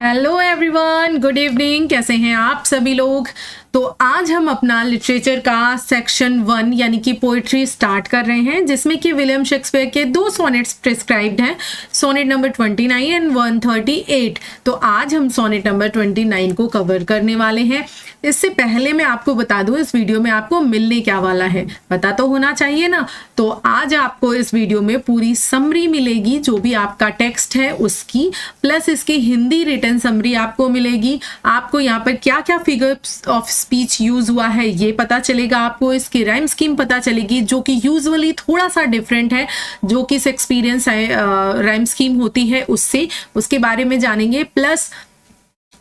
Hello everyone, good evening. कैसे हैं आप सभी लोग। तो आज हम अपना लिटरेचर का सेक्शन 1 यानी कि पोइट्री स्टार्ट कर रहे हैं, जिसमें कि विलियम शेक्सपियर के 2 सोनेट्स प्रिस्क्राइब्ड हैं, सोनेट नंबर 29 एंड 138। तो आज हम सोनेट नंबर 29 को कवर करने वाले हैं। इससे पहले मैं आपको बता दूं, इस वीडियो में आपको मिलने क्या वाला है, पता तो होना चाहिए ना। तो आज आपको इस वीडियो में पूरी समरी मिलेगी, जो भी आपका टेक्स्ट है उसकी, प्लस इसकी हिंदी रिटन समरी आपको मिलेगी। आपको यहाँ पर क्या क्या फिगर्स ऑफ स्पीच यूज हुआ है ये पता चलेगा, आपको इसकी राइम स्कीम पता चलेगी, जो कि यूजुअली थोड़ा सा डिफरेंट है, जो कि एक्सपीरियंस राइम स्कीम होती है उससे, उसके बारे में जानेंगे। प्लस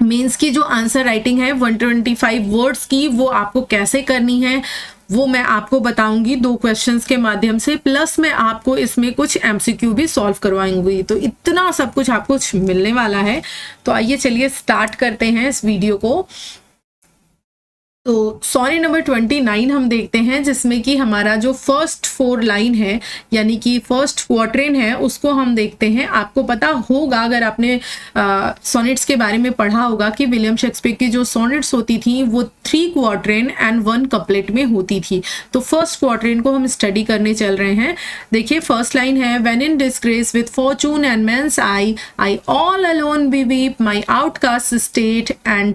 मेंस की जो आंसर राइटिंग है 125 वर्ड्स की, वो आपको कैसे करनी है वो मैं आपको बताऊंगी 2 क्वेश्चंस के माध्यम से। प्लस मैं आपको इसमें कुछ एमसीक्यू भी सॉल्व करवाऊंगी। तो इतना सब कुछ आपको मिलने वाला है। तो आइए चलिए स्टार्ट करते हैं इस वीडियो को। तो सोनेट नंबर 29 हम देखते हैं, जिसमें कि हमारा जो फर्स्ट 4 लाइन है यानी कि फर्स्ट क्वार्टरेन है उसको हम देखते हैं। आपको पता होगा, अगर आपने सोनेट्स के बारे में पढ़ा होगा, कि विलियम शेक्सपियर की जो सोनेट्स होती थी वो 3 क्वार्टरेन एंड 1 कपलेट में होती थी। तो फर्स्ट क्वार्टरेन को हम स्टडी करने चल रहे हैं। देखिए फर्स्ट लाइन है, when in disgrace with fortune and men's I all alone beweep my outcast state and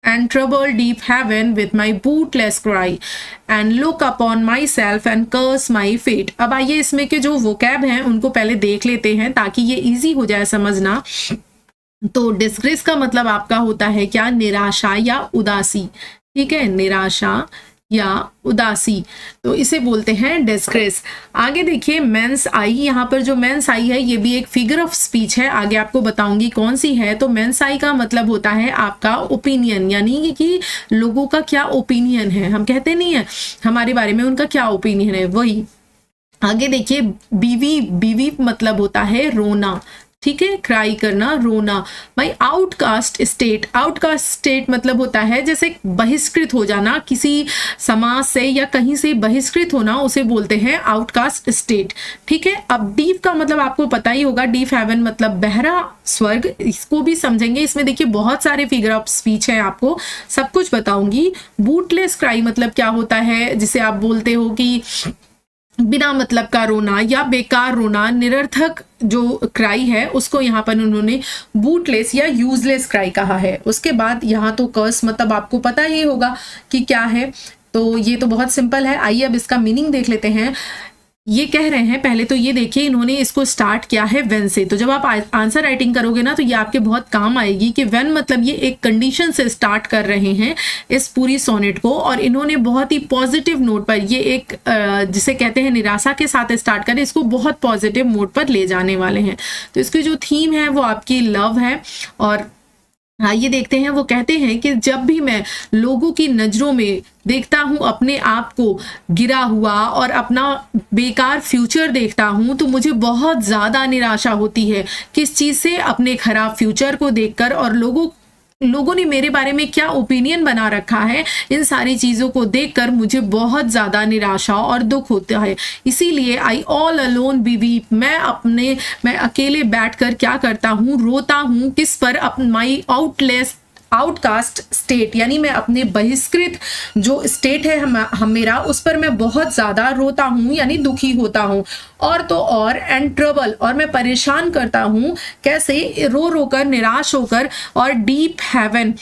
trouble deep heaven with my bootless cry and look upon myself and curse my fate। अब आइए इसमें के जो vocab हैं उनको पहले देख लेते हैं, ताकि ये इजी हो जाए समझना। तो डिस्ग्रेस का मतलब आपका होता है क्या, निराशा या उदासी। ठीक है, निराशा या उदासी, तो इसे बोलते हैं डिस्ग्रेस। आगे देखिए मेंस आई, यहाँ पर जो मेंस आई है ये भी एक फिगर ऑफ स्पीच है, आगे आपको बताऊंगी कौन सी है। तो मेंस आई का मतलब होता है आपका ओपिनियन, यानी कि लोगों का क्या ओपिनियन है। हम कहते नहीं है हमारे बारे में उनका क्या ओपिनियन है, वही। आगे देखिए बीवी मतलब होता है रोना। ठीक है, क्राई करना, रोना। माई आउटकास्ट स्टेट मतलब होता है जैसे बहिष्कृत हो जाना, किसी समाज से या कहीं से बहिष्कृत होना, उसे बोलते हैं आउटकास्ट स्टेट। ठीक है, अब डीप का मतलब आपको पता ही होगा, डीप हेवन मतलब बहरा स्वर्ग, इसको भी समझेंगे। इसमें देखिए बहुत सारे फिगर ऑफ स्पीच है, आपको सब कुछ बताऊंगी। बूटलेस क्राई मतलब क्या होता है, जिसे आप बोलते हो कि बिना मतलब का रोना या बेकार रोना, निरर्थक जो क्राई है उसको यहाँ पर उन्होंने बूटलेस या यूजलेस क्राई कहा है। उसके बाद यहाँ तो कर्स मतलब आपको पता ही होगा कि क्या है, तो ये तो बहुत सिंपल है। आइए अब इसका मीनिंग देख लेते हैं। ये कह रहे हैं, पहले तो ये देखिए इन्होंने इसको स्टार्ट किया है व्हेन से। तो जब आप आंसर राइटिंग करोगे ना तो ये आपके बहुत काम आएगी कि व्हेन मतलब ये एक कंडीशन से स्टार्ट कर रहे हैं इस पूरी सोनेट को, और इन्होंने बहुत ही पॉजिटिव नोट पर, ये एक जिसे कहते हैं निराशा के साथ स्टार्ट करें, इसको बहुत पॉजिटिव मोड पर ले जाने वाले हैं। तो इसकी जो थीम है वो आपकी लव है। और हाँ, ये देखते हैं, वो कहते हैं कि जब भी मैं लोगों की नजरों में देखता हूँ अपने आप को गिरा हुआ और अपना बेकार फ्यूचर देखता हूँ, तो मुझे बहुत ज़्यादा निराशा होती है। किस चीज़ से, अपने खराब फ्यूचर को देखकर, और लोगों ने मेरे बारे में क्या ओपिनियन बना रखा है, इन सारी चीज़ों को देखकर मुझे बहुत ज़्यादा निराशा और दुख होता है। इसीलिए आई ऑल अलोन बी वीप, मैं अकेले बैठकर क्या करता हूँ, रोता हूँ। किस पर, माई आउटकास्ट स्टेट, यानी मैं अपने बहिष्कृत जो स्टेट है मेरा, उस पर मैं बहुत ज़्यादा रोता हूँ, यानी दुखी होता हूँ। और तो और एंड ट्रबल, और मैं परेशान करता हूँ, कैसे, रो कर, निराश होकर। और डीप हेवन,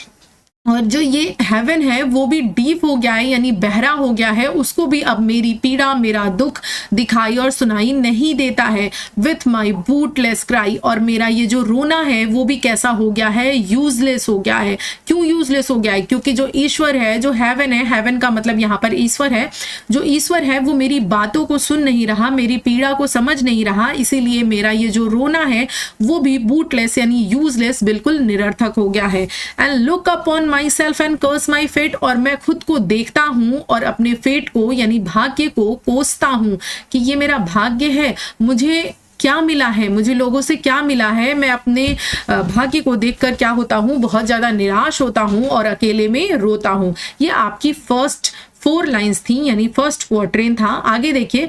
और जो ये हेवन है वो भी डीप हो गया है, यानी बहरा हो गया है, उसको भी अब मेरी पीड़ा, मेरा दुख दिखाई और सुनाई नहीं देता है। विथ माई बूटलेस क्राई, और मेरा ये जो रोना है वो भी कैसा हो गया है, यूजलेस हो गया है। क्यों यूजलेस हो गया है, क्योंकि जो ईश्वर है, जो हेवन है, हेवन का मतलब यहाँ पर ईश्वर है, जो ईश्वर है वो मेरी बातों को सुन नहीं रहा, मेरी पीड़ा को समझ नहीं रहा, इसीलिए मेरा ये जो रोना है वो भी बूटलेस यानी यूजलेस, बिल्कुल निरर्थक हो गया है। And look upon myself and curse my fate, और मैं खुद को देखता हूँ और अपने फेट को यानी भाग्य को कोसता हूँ कि ये मेरा भाग्य है, मुझे क्या मिला है, मुझे लोगों से क्या मिला है। मैं अपने भाग्य को देखकर क्या होता हूँ, बहुत ज्यादा निराश होता हूँ और अकेले में रोता हूँ। ये आपकी फर्स्ट 4 लाइंस थी, यानी फर्स्ट क्वार्टरेन था। आगे देखिए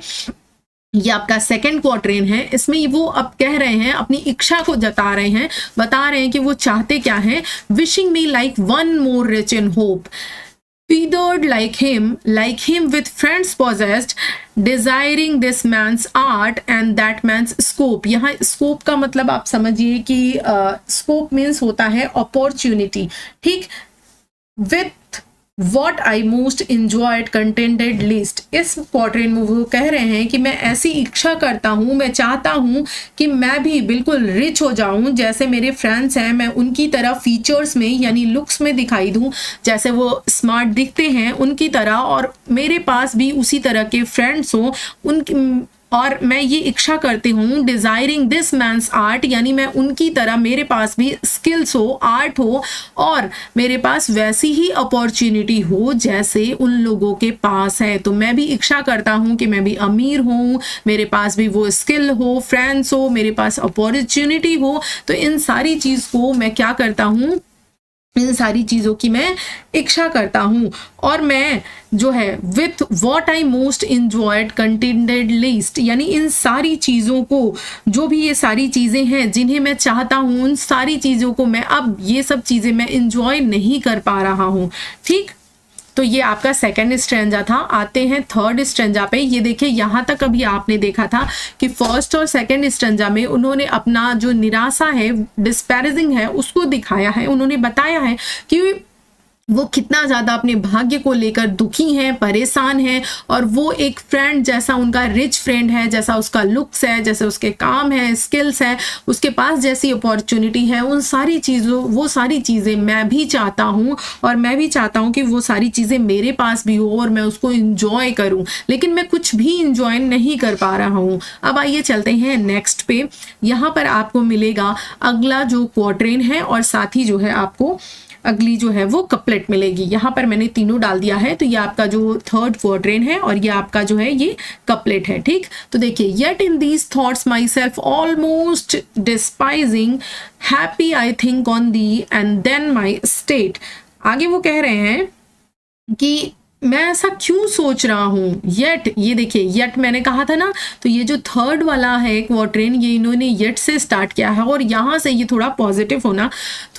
ये आपका सेकंड क्वार्टेन है। इसमें वो अब कह रहे हैं, अपनी इच्छा को जता रहे हैं, बता रहे हैं कि वो चाहते क्या है। Wishing me like one more rich in hope, feathered like him with friends possessed, desiring this man's art and that man's scope। यहाँ scope का मतलब आप समझिए कि scope means होता है opportunity, ठीक। with what I most enjoyed contented least, इस क्वार्टेन में वो कह रहे हैं कि मैं ऐसी इच्छा करता हूँ, मैं चाहता हूँ कि मैं भी बिल्कुल रिच हो जाऊं, जैसे मेरे फ्रेंड्स हैं, मैं उनकी तरह फीचर्स में यानी लुक्स में दिखाई दूं, जैसे वो स्मार्ट दिखते हैं उनकी तरह, और मेरे पास भी उसी तरह के फ्रेंड्स हों उनकी, और मैं ये इच्छा करती हूँ डिजायरिंग दिस मैंस आर्ट, यानी मैं उनकी तरह, मेरे पास भी स्किल्स हो, आर्ट हो, और मेरे पास वैसी ही अपॉर्चुनिटी हो जैसे उन लोगों के पास है। तो मैं भी इच्छा करता हूँ कि मैं भी अमीर हूँ, मेरे पास भी वो स्किल हो, फ्रेंड्स हो, मेरे पास अपॉर्चुनिटी हो। तो इन सारी चीज़ को मैं क्या करता हूँ, इन सारी चीज़ों की मैं इच्छा करता हूँ, और मैं जो है with what I most enjoyed contented list, यानी इन सारी चीज़ों को, जो भी ये सारी चीज़ें हैं जिन्हें मैं चाहता हूँ, उन सारी चीज़ों को मैं अब ये सब चीज़ें मैं इंजॉय नहीं कर पा रहा हूँ, ठीक। तो ये आपका सेकंड स्ट्रेंजा था। आते हैं थर्ड स्ट्रेंजा पे। ये देखिए यहाँ तक अभी आपने देखा था कि फर्स्ट और सेकंड स्ट्रेंजा में उन्होंने अपना जो निराशा है, डिस्पैरेजिंग है, उसको दिखाया है। उन्होंने बताया है कि वो कितना ज़्यादा अपने भाग्य को लेकर दुखी हैं, परेशान हैं, और वो एक फ्रेंड जैसा उनका रिच फ्रेंड है, जैसा उसका लुक्स है, जैसे उसके काम है, स्किल्स है, उसके पास जैसी अपॉर्चुनिटी है, उन सारी चीज़ों, वो सारी चीज़ें मैं भी चाहता हूँ, और मैं भी चाहता हूँ कि वो सारी चीज़ें मेरे पास भी हो और मैं उसको इंजॉय करूँ, लेकिन मैं कुछ भी इंजॉय नहीं कर पा रहा हूँ। अब आइए चलते हैं नेक्स्ट पे। यहाँ पर आपको मिलेगा अगला जो क्वार्टेन है, और साथ ही जो है आपको अगली जो है वो कपलेट मिलेगी। यहाँ पर मैंने तीनों डाल दिया है। तो ये आपका जो थर्ड क्वार्टेन है, और ये आपका जो है ये कपलेट है, ठीक। तो देखिए, yet in these thoughts myself almost despising, happy I think on the end then my state. आगे वो कह रहे हैं कि मैं ऐसा क्यों सोच रहा हूँ। येट, ये देखिए येट मैंने कहा था ना, तो ये जो थर्ड वाला है क्वार्टेन, ये इन्होंने येट से स्टार्ट किया है, और यहाँ से ये थोड़ा पॉजिटिव होना,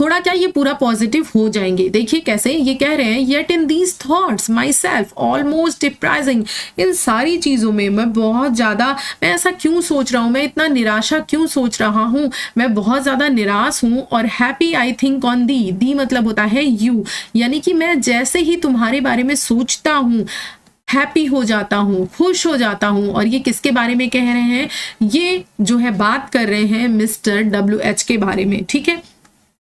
थोड़ा क्या, ये पूरा पॉजिटिव हो जाएंगे। देखिए कैसे ये कह रहे हैं, yet in these thoughts myself almost depressing, इन सारी चीज़ों में मैं बहुत ज़्यादा, मैं ऐसा क्यों सोच रहा हूँ, मैं इतना निराशा क्यों सोच रहा हूँ, मैं बहुत ज़्यादा निराश हूँ। और हैप्पी आई थिंक ऑन दी मतलब होता है यू, यानी कि मैं जैसे ही तुम्हारे बारे में सोचता हूँ, हैप्पी हो जाता हूँ, खुश हो जाता हूँ। और ये किसके बारे में कह रहे हैं, ये जो है बात कर रहे हैं मिस्टर WH के बारे में, ठीक है।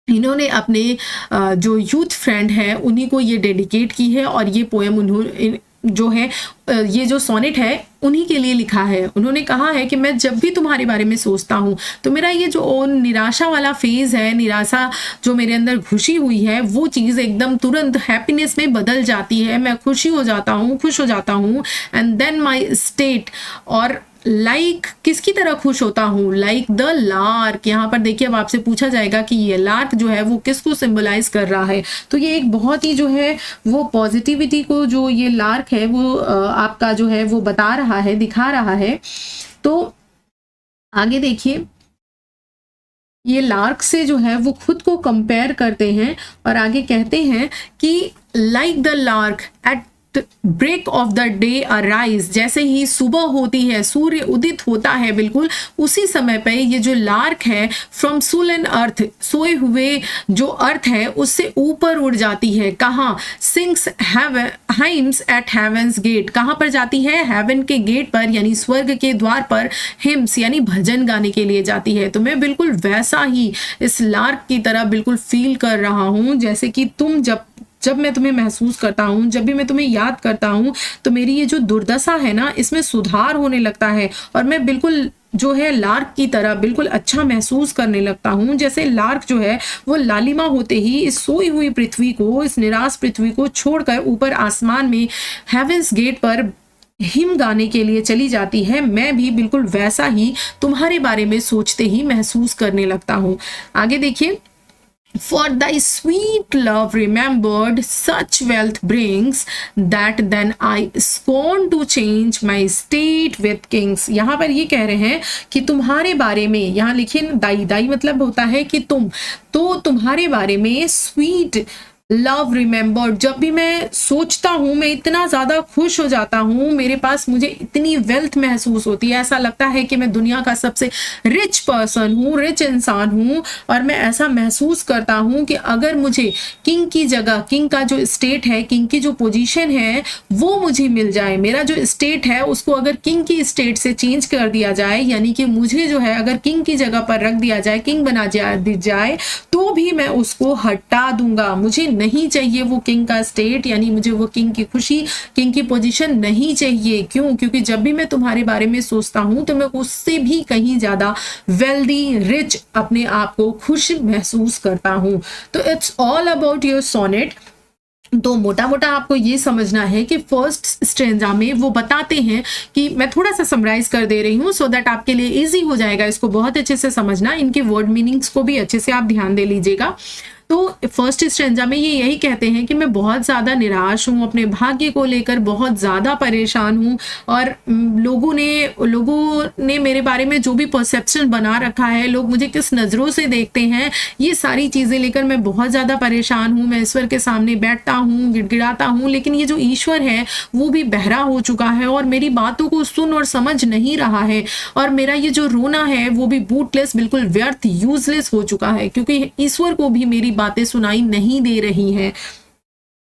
इन्होंने अपने जो यूथ फ्रेंड है उन्हीं को ये डेडिकेट की है, और ये पोएम उन्होंने जो है, ये जो सोनेट है उन्हीं के लिए लिखा है। उन्होंने कहा है कि मैं जब भी तुम्हारे बारे में सोचता हूँ तो मेरा ये जो निराशा वाला फेज है, निराशा जो मेरे अंदर घुसी हुई है, वो चीज़ एकदम तुरंत हैप्पीनेस में बदल जाती है, मैं खुशी हो जाता हूँ, खुश हो जाता हूँ। एंड देन माई स्टेट, और लाइक किसकी तरह खुश होता हूँ, लाइक द लार्क। यहाँ पर देखिए अब आपसे पूछा जाएगा कि ये लार्क जो है वो किसको सिंबलाइज कर रहा है। तो ये एक बहुत ही जो है वो पॉजिटिविटी को, जो ये लार्क है वो आपका जो है वो बता रहा है, दिखा रहा है। तो आगे देखिए, ये लार्क से जो है वो खुद को कंपेयर करते हैं, और आगे कहते हैं कि like the lark at break of the day arise, जैसे ही सुबह होती है, सूर्य उदित होता है, बिल्कुल उसी समय पे ये जो लार्क है फ्रॉम सुलन अर्थ, सोए हुए जो अर्थ है उससे ऊपर उड़ जाती है। कहाँ, sings hymns at heaven's gate, कहाँ पर जाती है, हेवन के गेट पर, यानी स्वर्ग के द्वार पर। हिम्स यानी भजन गाने के लिए जाती है। तो मैं बिल्कुल वैसा ही इस लार्क की तरह बिल्कुल फील कर रहा हूँ, जैसे कि तुम जब मैं तुम्हें महसूस करता हूँ, जब भी मैं तुम्हें याद करता हूँ, तो मेरी ये जो दुर्दशा है ना, इसमें सुधार होने लगता है, और मैं बिल्कुल जो है लार्क की तरह बिल्कुल अच्छा महसूस करने लगता हूँ। जैसे लार्क जो है वो लालिमा होते ही इस सोई हुई पृथ्वी को, इस निराश पृथ्वी को छोड़कर ऊपर आसमान में हेवेंस गेट पर हिम गाने के लिए चली जाती है, मैं भी बिल्कुल वैसा ही तुम्हारे बारे में सोचते ही महसूस करने लगता हूँ। आगे देखिए, For thy sweet love remembered such wealth brings that then I scorn to change my state with kings। यहाँ पर ये कह रहे हैं कि तुम्हारे बारे में, यहाँ लिखिए दाई, दाई मतलब होता है कि तुम, तो तुम्हारे बारे में स्वीट लव रिमेंबर्ड, जब भी मैं सोचता हूँ मैं इतना ज़्यादा खुश हो जाता हूँ, मेरे पास मुझे इतनी वेल्थ महसूस होती है, ऐसा लगता है कि मैं दुनिया का सबसे रिच पर्सन हूँ, रिच इंसान हूँ। और मैं ऐसा महसूस करता हूँ कि अगर मुझे किंग की जगह, किंग का जो स्टेट है, किंग की जो पोजीशन है वो मुझे मिल जाए, मेरा जो स्टेट है उसको अगर किंग की स्टेट से चेंज कर दिया जाए, यानी कि मुझे जो है अगर किंग की जगह पर रख दिया जाए, किंग बना जाए, तो भी मैं उसको हटा दूंगा। मुझे नहीं चाहिए वो किंग का स्टेट, यानी मुझे वो किंग की खुशी, किंग की पोजीशन नहीं चाहिए। क्यों? क्योंकि जब भी मैं तुम्हारे बारे में सोचता हूं तो मैं उससे भी कहीं ज्यादा वेल्दी, रिच, अपने आप को खुश महसूस करता हूं। तो it's all about your sonnet. तो मोटा मोटा आपको ये समझना है कि फर्स्ट स्ट्रेंजा में वो बताते हैं कि, मैं थोड़ा सा समराइज कर दे रही हूँ सो दैट आपके लिए इजी हो जाएगा इसको बहुत अच्छे से समझना, इनके वर्ड मीनिंग्स को भी अच्छे से आप ध्यान दे लीजिएगा। तो फर्स्ट स्ट्रेंजा में ये यही कहते हैं कि मैं बहुत ज़्यादा निराश हूँ, अपने भाग्य को लेकर बहुत ज़्यादा परेशान हूँ, और लोगों ने मेरे बारे में जो भी परसेप्शन बना रखा है, लोग मुझे किस नज़रों से देखते हैं, ये सारी चीज़ें लेकर मैं बहुत ज़्यादा परेशान हूँ। मैं ईश्वर के सामने बैठता हूँ, गिड़गिड़ाता हूँ, लेकिन ये जो ईश्वर है वो भी बहरा हो चुका है और मेरी बातों को सुन और समझ नहीं रहा है, और मेरा ये जो रोना है वो भी बूटलेस, बिल्कुल व्यर्थ, यूजलेस हो चुका है, क्योंकि ईश्वर को भी मेरी बातें सुनाई नहीं दे रही हैं।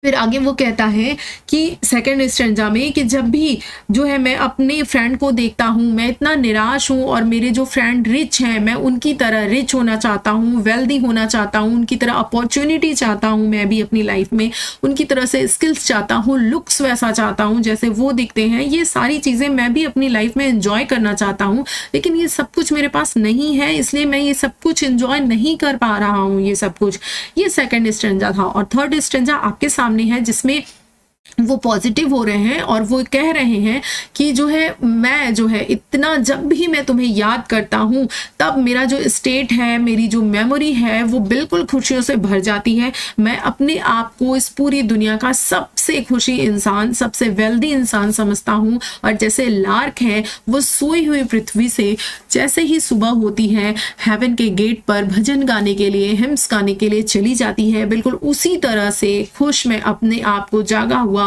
फिर आगे वो कहता है कि सेकंड स्ट्रेंजा में कि जब भी जो है मैं अपने फ्रेंड को देखता हूँ, मैं इतना निराश हूँ, और मेरे जो फ्रेंड रिच हैं, मैं उनकी तरह रिच होना चाहता हूँ, वेल्दी होना चाहता हूँ, उनकी तरह अपॉर्चुनिटी चाहता हूँ मैं भी अपनी लाइफ में, उनकी तरह से स्किल्स चाहता हूँ, लुक्स वैसा चाहता हूँ जैसे वो दिखते हैं, ये सारी चीज़ें मैं भी अपनी लाइफ में एंजॉय करना चाहता हूँ, लेकिन ये सब कुछ मेरे पास नहीं है, इसलिए मैं ये सब कुछ एंजॉय नहीं कर पा रहा हूँ ये सब कुछ। ये सेकंड स्ट्रेंजा था। और थर्ड स्ट्रेंजा आपके सामने है, जिसमें वो पॉजिटिव हो रहे हैं और वो कह रहे हैं कि जो है मैं जो है इतना, जब भी मैं तुम्हें याद करता हूँ तब मेरा जो स्टेट है, मेरी जो मेमोरी है वो बिल्कुल खुशियों से भर जाती है। मैं अपने आप को इस पूरी दुनिया का सबसे खुशी इंसान, सबसे वेल्दी इंसान समझता हूँ। और जैसे लार्क है वो सोई हुई पृथ्वी से जैसे ही सुबह होती है हेवन के गेट पर भजन गाने के लिए, हिम्स गाने के लिए चली जाती है, बिल्कुल उसी तरह से खुश मैं अपने आप को जागा हुआ,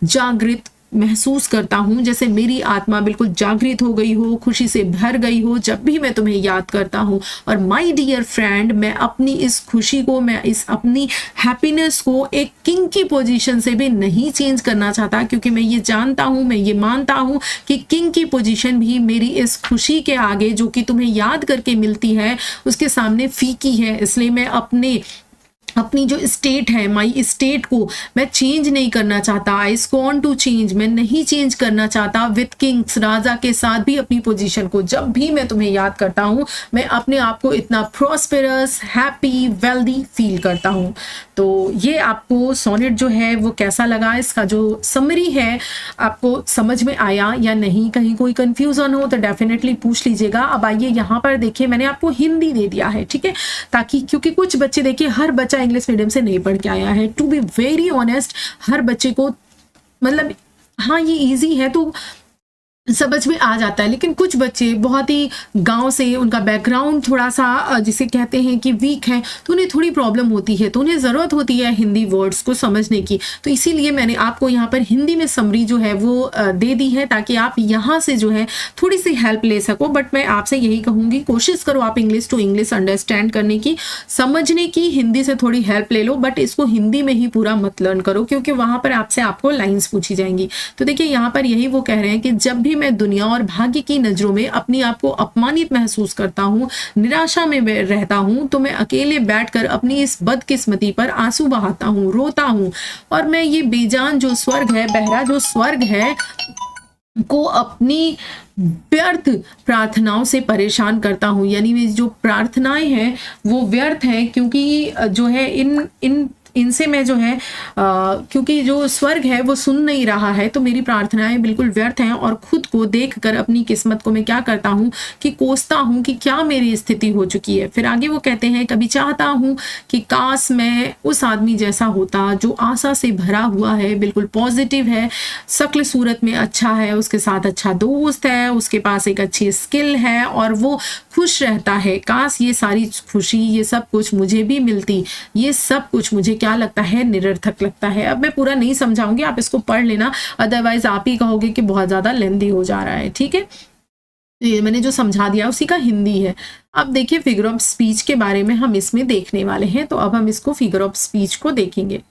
जागृत महसूस करता हूँ, जैसे मेरी आत्मा बिल्कुल जागृत हो गई हो, खुशी से भर गई हो जब भी मैं तुम्हें याद करता हूँ। और माय डियर फ्रेंड, मैं अपनी इस खुशी को, मैं इस अपनी हैप्पीनेस को एक किंग की पोजीशन से भी नहीं चेंज करना चाहता, क्योंकि मैं ये जानता हूँ, मैं ये मानता हूँ कि किंग की पोजीशन भी मेरी इस खुशी के आगे, जो कि तुम्हें याद करके मिलती है, उसके सामने फीकी है। इसलिए मैं अपनी जो स्टेट है, माई स्टेट को मैं चेंज नहीं करना चाहता। आई स्कॉन टू चेंज, मैं नहीं चेंज करना चाहता विथ किंग्स, राजा के साथ भी अपनी पोजीशन को। जब भी मैं तुम्हें याद करता हूँ मैं अपने आप को इतना प्रॉस्पेरस, हैप्पी, वेल्दी फील करता हूँ। तो ये आपको सोनेट जो है वो कैसा लगा, इसका जो समरी है आपको समझ में आया या नहीं, कहीं कोई कंफ्यूजन हो तो डेफिनेटली पूछ लीजिएगा। अब आइए यहाँ पर देखिए, मैंने आपको हिंदी दे दिया है, ठीक है, ताकि, क्योंकि कुछ बच्चे, देखिए हर बच्चा इंग्लिश मीडियम से नहीं पढ़ के आया है, टू बी वेरी ऑनेस्ट, हर बच्चे को मतलब हाँ ये इजी है तो समझ में आ जाता है, लेकिन कुछ बच्चे बहुत ही गांव से, उनका बैकग्राउंड थोड़ा सा जिसे कहते हैं कि वीक है, तो उन्हें थोड़ी प्रॉब्लम होती है, तो उन्हें ज़रूरत होती है हिंदी वर्ड्स को समझने की। तो इसीलिए मैंने आपको यहाँ पर हिंदी में समरी जो है वो दे दी है, ताकि आप यहाँ से जो है थोड़ी सी हेल्प ले सको। बट मैं आपसे यही कहूँगी, कोशिश करो आप इंग्लिश टू इंग्लिश अंडरस्टैंड करने की, समझने की, हिंदी से थोड़ी हेल्प ले लो, बट इसको हिंदी में ही पूरा मत लर्न करो, क्योंकि वहाँ पर आपको लाइन्स पूछी जाएंगी। तो देखिए यहाँ पर यही वो कह रहे हैं कि जब भी मैं दुनिया और भाग्य की नजरों में अपने आप को अपमानित महसूस करता हूँ, निराशा में रहता हूँ, तो मैं अकेले बैठकर अपनी इस बदकिस्मती पर आंसू बहाता हूँ, रोता हूँ, और मैं ये बेजान जो स्वर्ग है, बहरा जो स्वर्ग है को अपनी व्यर्थ प्रार्थनाओं से परेशान करता हूँ। यानी जो प्रार्थनाएं हैं वो व्यर्थ हैं, क्योंकि जो है इन इनसे मैं जो है क्योंकि जो स्वर्ग है वो सुन नहीं रहा है, तो मेरी प्रार्थनाएं बिल्कुल व्यर्थ हैं, और खुद को देखकर अपनी किस्मत को मैं क्या करता हूँ कि कोसता हूँ कि क्या मेरी स्थिति हो चुकी है। फिर आगे वो कहते हैं, कभी चाहता हूँ कि काश मैं उस आदमी जैसा होता जो आशा से भरा हुआ है, बिल्कुल पॉजिटिव है, शक्ल सूरत में अच्छा है, उसके साथ अच्छा दोस्त है, उसके पास एक अच्छी स्किल है और वो खुश रहता है। काश ये सारी खुशी, ये सब कुछ मुझे भी मिलती। ये सब कुछ मुझे क्या लगता है, निरर्थक लगता है। अब मैं पूरा नहीं समझाऊंगी, आप इसको पढ़ लेना, अदरवाइज आप ही कहोगे कि बहुत ज्यादा लेंदी हो जा रहा है। ठीक है, ये मैंने जो समझा दिया उसी का हिंदी है। अब देखिए फिगर ऑफ स्पीच के बारे में हम इसमें देखने वाले हैं, तो अब हम इसको फिगर ऑफ स्पीच को देखेंगे।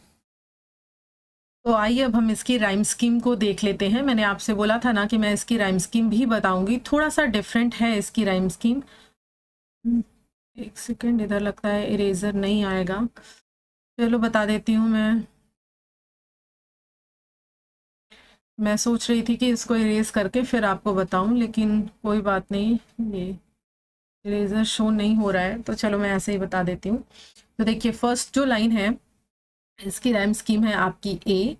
तो आइए अब हम इसकी राइम स्कीम को देख लेते हैं। मैंने आपसे बोला था ना कि मैं इसकी राइम स्कीम भी बताऊंगी, थोड़ा सा डिफरेंट है इसकी राइम स्कीम। एक सेकेंड, इधर लगता है इरेजर नहीं आएगा, चलो बता देती हूँ। मैं सोच रही थी कि इसको इरेज करके फिर आपको बताऊं, लेकिन कोई बात नहीं, ये इरेजर शो नहीं हो रहा है, तो चलो मैं ऐसे ही बता देती हूँ। तो देखिए फर्स्ट जो लाइन है इसकी राइम स्कीम है आपकी ए,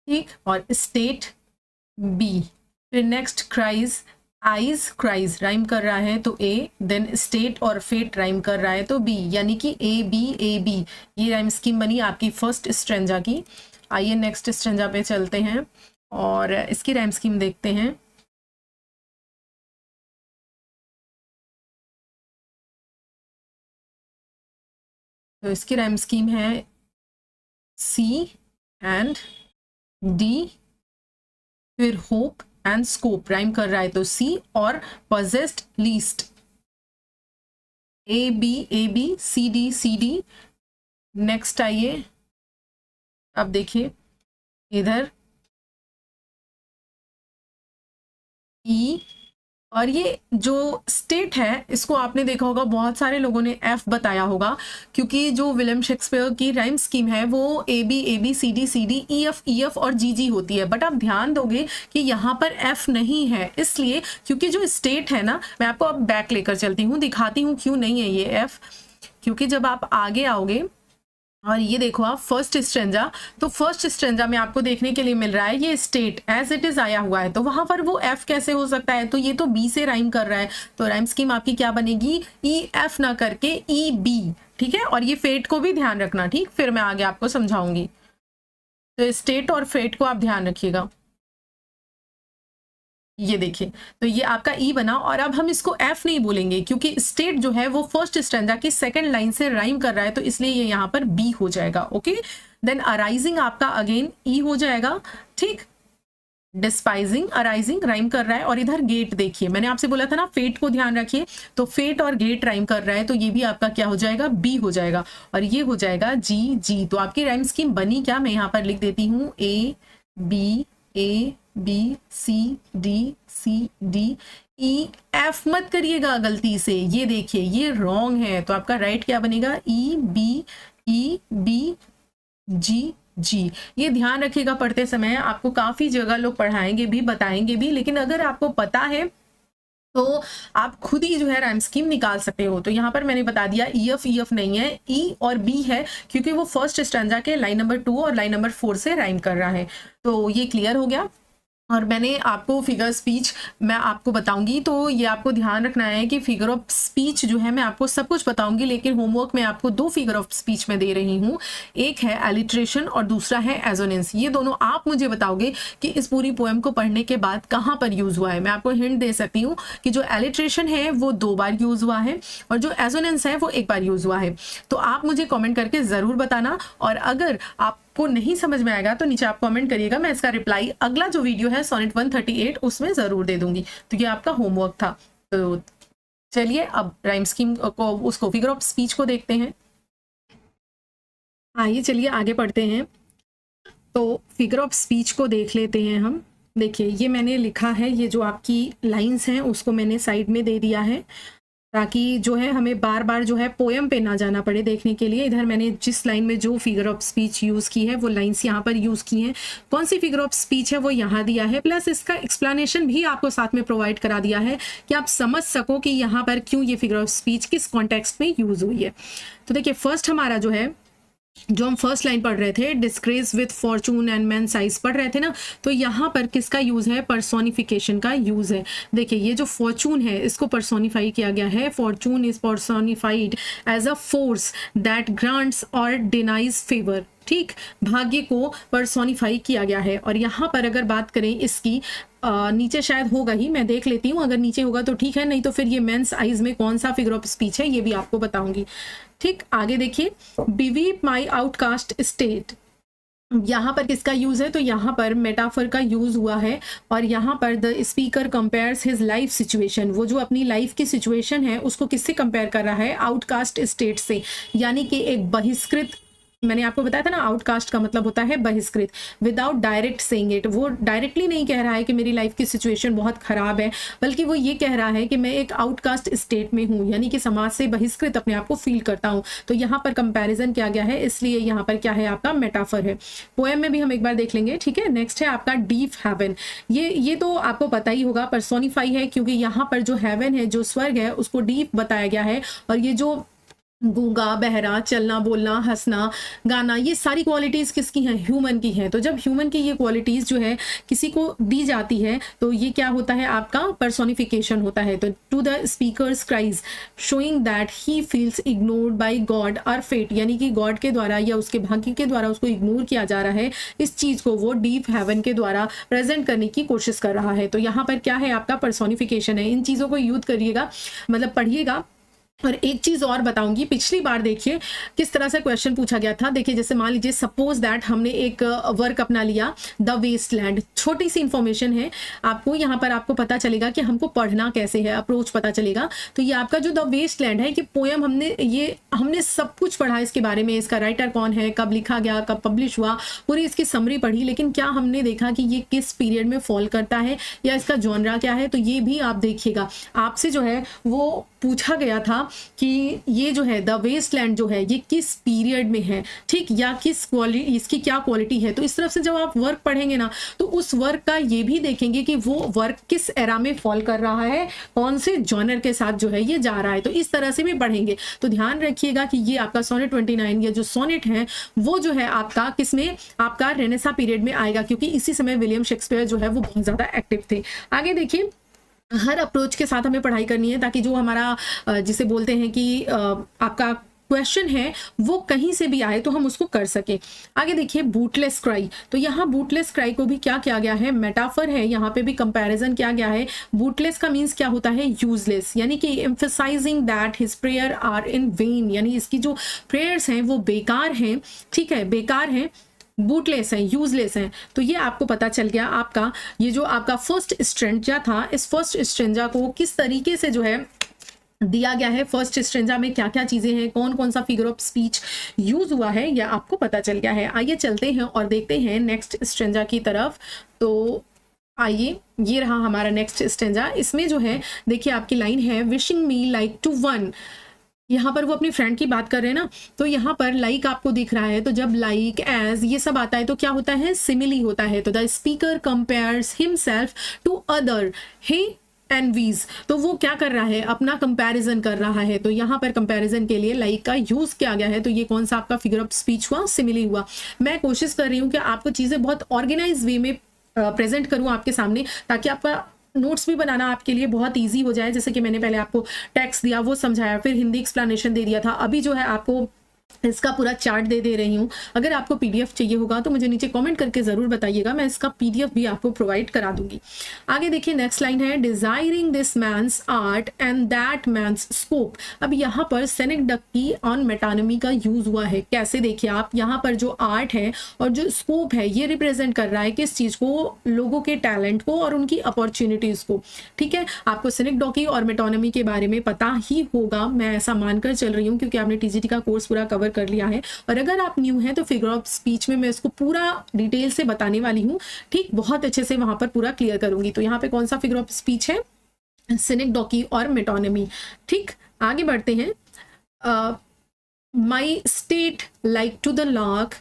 ठीक, और स्टेट बी, फिर next cries, eyes cries rhyme कर रहा है तो ए, देन स्टेट और फेट राइम कर रहा है तो बी, यानी कि ए बी। ये राइम स्कीम बनी आपकी फर्स्ट स्ट्रेंजा की। आइए नेक्स्ट स्ट्रेंजा पे चलते हैं और इसकी राइम स्कीम देखते हैं। तो इसकी राइम स्कीम है सी एंड डी, फिर होप एंड स्कोप राइम कर रहा है तो सी, और possessed least A B C D. Next आइए, अब देखिए इधर ई, और ये जो स्टेट है इसको आपने देखा होगा, बहुत सारे लोगों ने एफ बताया होगा, क्योंकि जो विलियम शेक्सपियर की राइम स्कीम है वो A B C D E F और जी होती है। बट आप ध्यान दोगे कि यहाँ पर एफ नहीं है, इसलिए क्योंकि जो स्टेट है ना, मैं आपको अब बैक लेकर चलती हूँ, दिखाती हूँ क्यों नहीं है ये एफ। क्योंकि जब आप आगे आओगे और ये देखो आप फर्स्ट स्ट्रेंजा, तो फर्स्ट स्ट्रेंजा में आपको देखने के लिए मिल रहा है ये स्टेट एज इट इज आया हुआ है, तो वहां पर वो एफ कैसे हो सकता है, तो ये तो बी से राइम कर रहा है, तो राइम स्कीम आपकी क्या बनेगी, ई एफ ना करके ई बी। ठीक है, और ये फेट को भी ध्यान रखना, ठीक, फिर मैं आगे आपको समझाऊंगी। तो स्टेट और फेट को आप ध्यान रखिएगा। ये देखिए, तो ये आपका ई बना, और अब हम इसको एफ नहीं बोलेंगे क्योंकि स्टेट जो है वो फर्स्ट स्ट्रेंजा की सेकंड लाइन से राइम कर रहा है, तो इसलिए ये यहाँ पर बी हो जाएगा। ओके, देन अराइजिंग आपका अगेन ई हो जाएगा, ठीक, डिस्पाइजिंग अराइजिंग राइम कर रहा है, और इधर गेट देखिए, मैंने आपसे बोला था ना फेट को ध्यान रखिए, तो फेट और गेट राइम कर रहा है, तो ये भी आपका क्या हो जाएगा, बी हो जाएगा, और ये हो जाएगा जी। तो आपकी राइम स्कीम बनी क्या, मैं यहाँ पर लिख देती हूँ A B C D E F मत करिएगा गलती से, ये देखिए ये रॉन्ग है, तो आपका राइट क्या बनेगा, ई बी जी। ये ध्यान रखिएगा, पढ़ते समय आपको काफी जगह लोग पढ़ाएंगे भी, बताएंगे भी, लेकिन अगर आपको पता है तो आप खुद ही जो है राइम स्कीम निकाल सकते हो। तो यहाँ पर मैंने बता दिया ई एफ नहीं है, ई और बी है, क्योंकि वो फर्स्ट स्टैंजा के लाइन नंबर 2 और लाइन नंबर 4 से राइम कर रहा है। तो ये क्लियर हो गया। और मैंने आपको फिगर स्पीच मैं आपको बताऊंगी, तो ये आपको ध्यान रखना है कि फिगर ऑफ स्पीच जो है मैं आपको सब कुछ बताऊंगी, लेकिन होमवर्क में आपको 2 फिगर ऑफ स्पीच में दे रही हूँ, एक है एलिट्रेशन और दूसरा है एजोनेंस। ये दोनों आप मुझे बताओगे कि इस पूरी पोएम को पढ़ने के बाद कहाँ पर यूज हुआ है। मैं आपको हिंट दे सकती हूँ कि जो एलिट्रेशन है वो 2 बार यूज हुआ है और जो एजोनेंस है वो 1 बार यूज हुआ है। तो आप मुझे कॉमेंट करके जरूर बताना, और अगर आप को नहीं समझ में आएगा तो नीचे आप कमेंट करिएगा, मैं इसका रिप्लाई अगला जो वीडियो है सोनेट 138 उसमें जरूर दे दूंगी। तो ये आपका होमवर्क था। तो चलिए अब राइम स्कीम को, उसको फिगर ऑफ स्पीच को देखते हैं। आइए चलिए आगे पढ़ते हैं। तो फिगर ऑफ स्पीच को देख लेते हैं हम। देखिए ये मैंने लिखा है, ये जो आपकी लाइंस हैं उसको मैंने साइड में दे दिया है, ताकि जो है हमें बार बार जो है पोएम पे ना जाना पड़े देखने के लिए। इधर मैंने जिस लाइन में जो फिगर ऑफ स्पीच यूज़ की है वो लाइंस यहाँ पर यूज़ की हैं, कौन सी फिगर ऑफ स्पीच है वो यहाँ दिया है, प्लस इसका एक्सप्लेनेशन भी आपको साथ में प्रोवाइड करा दिया है कि आप समझ सको कि यहाँ पर क्यों ये फिगर ऑफ स्पीच किस कॉन्टेक्स्ट में यूज़ हुई है। तो देखिए फर्स्ट हमारा जो है जो हम फर्स्ट लाइन पढ़ रहे थे, disgrace with fortune and man size पढ़ रहे थे ना, तो यहाँ पर किसका यूज है, पर्सोनिफिकेशन का यूज है। देखिए ये जो फॉर्चून है इसको पर्सोनिफाई किया गया है। Fortune is personified as a force that grants और डिनाइज फेवर। ठीक, भाग्य को पर्सोनिफाई किया गया है। और यहाँ पर अगर बात करें इसकी नीचे शायद होगा ही, मैं देख लेती हूँ, अगर नीचे होगा तो ठीक है, नहीं तो फिर ये मेंस आइज में कौन सा फिगर ऑफ स्पीच है ये भी आपको बताऊंगी। ठीक, आगे देखिए, बीवीप माई आउटकास्ट स्टेट, यहाँ पर किसका यूज है, तो यहाँ पर मेटाफर का यूज हुआ है। और यहाँ पर the speaker compares his life situation, वो जो अपनी लाइफ की सिचुएशन है उसको किससे कंपेयर कर रहा है, आउटकास्ट स्टेट से, यानी कि एक बहिष्कृत, मैंने आपको बताया था ना आउटकास्ट का मतलब होता है बहिष्कृत। विदाउट डायरेक्ट सेइंग इट, वो डायरेक्टली नहीं कह रहा है कि मेरी लाइफ की सिचुएशन बहुत खराब है, बल्कि वो ये कह रहा है कि मैं एक आउटकास्ट स्टेट में हूँ, यानी कि समाज से बहिष्कृत अपने आप को फील करता हूँ। तो यहाँ पर कंपैरिजन किया गया है, इसलिए यहाँ पर क्या है, आपका मेटाफर है। पोएम में भी हम एक बार देख लेंगे। ठीक है, नेक्स्ट है आपका डीप हेवन। ये तो आपको पता ही होगा, पर्सोनिफाई है, क्योंकि यहाँ पर जो हेवन है, जो स्वर्ग है, उसको डीप बताया गया है। और ये जो गूंगा, बहरा, चलना, बोलना, हंसना, गाना, ये सारी क्वालिटीज किसकी हैं, ह्यूमन की हैं। तो जब ह्यूमन की ये क्वालिटीज जो है किसी को दी जाती है तो ये क्या होता है, आपका पर्सोनिफिकेशन होता है। तो to the speaker's cries showing that he feels ignored by God और फेट, यानी कि गॉड के द्वारा या उसके भाग्य के द्वारा उसको इग्नोर किया जा रहा है, इस चीज को वो डीप हेवन के द्वारा प्रेजेंट करने की कोशिश कर रहा है। तो यहाँ पर क्या है, आपका पर्सोनिफिकेशन है। इन चीजों को यूज करिएगा, मतलब पढ़िएगा। और एक चीज और बताऊंगी, पिछली बार देखिए किस तरह से क्वेश्चन पूछा गया था। देखिए जैसे मान लीजिए सपोज दैट हमने एक वर्क अपना लिया, द वेस्टलैंड, छोटी सी इंफॉर्मेशन है आपको, यहाँ पर आपको पता चलेगा कि हमको पढ़ना कैसे है, अप्रोच पता चलेगा। तो ये आपका जो द वेस्टलैंड है कि पोएम, हमने सब कुछ पढ़ा इसके बारे में, इसका राइटर कौन है, कब लिखा गया, कब पब्लिश हुआ, पूरी इसकी समरी पढ़ी, लेकिन क्या हमने देखा कि ये किस पीरियड में फॉल करता है या इसका जॉनरा क्या है। तो ये भी आप देखिएगा, आपसे जो है वो पूछा गया था कि ये जो है द वेस्टलैंड जो है ये किस पीरियड में है, ठीक, या किस क्वालिटी, इसकी क्या क्वालिटी है। तो इस तरफ से जब आप वर्क पढ़ेंगे ना, तो उस वर्क का ये भी देखेंगे कि वो वर्क किस एरा में फॉल कर रहा है, कौन से जॉनर के साथ जो है ये जा रहा है। तो इस तरह से भी पढ़ेंगे। तो ध्यान रखिएगा कि ये आपका सोनेट 29 या जो सोनेट है वो जो है आपका किसमें, आपका रेनेसा पीरियड में आएगा, क्योंकि इसी समय विलियम शेक्सपियर जो है वो बहुत ज्यादा एक्टिव थे। आगे देखिए, हर अप्रोच के साथ हमें पढ़ाई करनी है, ताकि जो हमारा जिसे बोलते हैं कि आपका क्वेश्चन है वो कहीं से भी आए तो हम उसको कर सके। आगे देखिए, बूटलेस क्राई। तो यहाँ बूटलेस क्राई को भी क्या किया गया है, मेटाफर है, यहाँ पे भी कंपैरिजन किया गया है। बूटलेस का मीन्स क्या होता है, यूजलेस, यानी कि emphasising that his prayer are in vain, यानी इसकी जो प्रेयर्स हैं वो बेकार हैं। ठीक है, बेकार हैं, बूटलेस है, यूजलेस है। तो ये आपको पता चल गया। आपका ये जो आपका फर्स्ट स्ट्रेंजा था, इस फर्स्ट स्ट्रेंजा को किस तरीके से जो है दिया गया है, फर्स्ट स्ट्रेंजा में क्या क्या चीजें हैं, कौन कौन सा फिगर ऑफ स्पीच यूज हुआ है, यह आपको पता चल गया है। आइए चलते हैं और देखते हैं नेक्स्ट स्ट्रेंजा की तरफ। तो आइए, ये रहा हमारा नेक्स्ट स्ट्रेंजा। इसमें जो है देखिए आपकी लाइन है, wishing me like to one, यहाँ पर वो अपनी फ्रेंड की बात कर रहे हैं ना, तो यहाँ पर लाइक आपको दिख रहा है। तो जब लाइक, एज, ये सब आता है तो क्या होता है, सिमिली होता है। तो the speaker compares himself to other, he envies, तो वो क्या कर रहा है, अपना कंपैरिजन कर रहा है। तो यहाँ पर कंपैरिजन के लिए लाइक का यूज किया गया है। तो ये कौन सा आपका फिगर ऑफ स्पीच हुआ, सिमिली हुआ। मैं कोशिश कर रही हूँ कि आपको चीजें बहुत ऑर्गेनाइज वे में प्रेजेंट करूँ आपके सामने, ताकि आपका नोट्स भी बनाना आपके लिए बहुत इजी हो जाए। जैसे कि मैंने पहले आपको टेक्स्ट दिया, वो समझाया, फिर हिंदी एक्सप्लेनेशन दे दिया था, अभी जो है आपको इसका पूरा चार्ट दे रही हूँ। अगर आपको पीडीएफ चाहिए होगा तो मुझे नीचे कमेंट करके जरूर बताइएगा, मैं इसका पीडीएफ भी आपको प्रोवाइड करा दूंगी। आगे देखिए, नेक्स्ट लाइन है, desiring this man's art and that man's scope. अब यहाँ पर सेनेकडक की ऑन मेटानमी का यूज हुआ है। कैसे, देखिए आप, यहाँ पर जो आर्ट है और जो स्कोप है ये रिप्रेजेंट कर रहा है किस चीज को, लोगों के टैलेंट को और उनकी अपॉर्चुनिटीज को। ठीक है, आपको सेनेकडॉकी और मेटानमी के बारे में पता ही होगा, मैं ऐसा मानकर चल रही हूँ, क्योंकि आपने टीजीटी का कोर्स पूरा कवर कर लिया है। और अगर आप न्यू हैं तो फिगर ऑफ स्पीच में मैं इसको पूरा डिटेल से बताने वाली हूँ। ठीक, बहुत अच्छे से वहां पर पूरा क्लियर करूंगी। तो यहाँ पे कौन सा फिगर ऑफ स्पीच है, सेनेकडॉकी और मेटानमी। ठीक, आगे बढ़ते हैं। My state like to the lark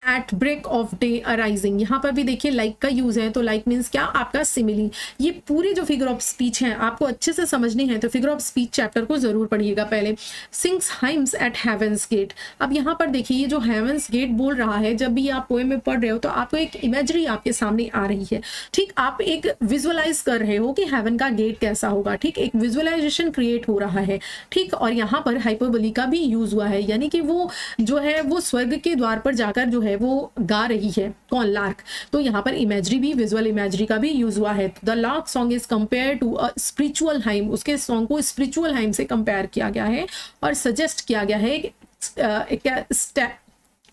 at break of day arising, यहाँ पर भी देखिए लाइक का यूज है, तो लाइक मीन्स क्या, आपका सिमिली। ये पूरी जो फिगर ऑफ स्पीच है आपको अच्छे से समझनी है तो फिगर ऑफ स्पीच चैप्टर को जरूर पढ़िएगा पहले। Sings hymns at heaven's gate, अब यहाँ पर देखिए ये जो हेवंस गेट बोल रहा है, जब भी आप पोएम में पढ़ रहे हो तो आपको एक इमेजरी आपके सामने आ रही है, ठीक, आप एक विजुअलाइज कर रहे हो कि हेवन का गेट कैसा होगा, ठीक, एक विजुअलाइजेशन क्रिएट हो रहा है, ठीक। और यहाँ पर हाइपरबोली का भी यूज हुआ है, यानी कि वो जो है वो स्वर्ग के द्वार पर जाकर जो है वो गा रही है, कौन, लार्क। तो यहाँ पर इमेजरी भी, विजुअल इमेजरी का भी यूज हुआ है। The lark song is compare to a spiritual hymn, उसके सॉन्ग को स्पिरिचुअल हाइम से कंपेयर किया गया है और सजेस्ट किया गया है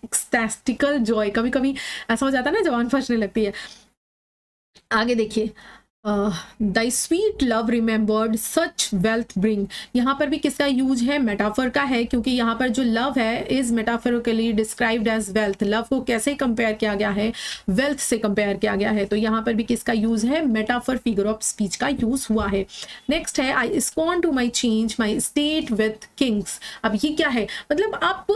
एक्सटैस्टिकल जॉय, कभी कभी ऐसा हो जाता है ना जवान फंसने लगती है। आगे देखिए, the sweet love remembered such wealth bring, यहाँ पर भी किसका यूज है, मेटाफर का है, क्योंकि यहाँ पर जो लव है is metaphorically described as wealth. Love को कैसे कंपेयर किया गया है, वेल्थ से कंपेयर किया गया है, तो यहाँ पर भी किसका यूज है, मेटाफर फिगर ऑफ स्पीच का यूज हुआ है। नेक्स्ट है, I scorn to my change my state with kings. अब ये क्या है, मतलब आप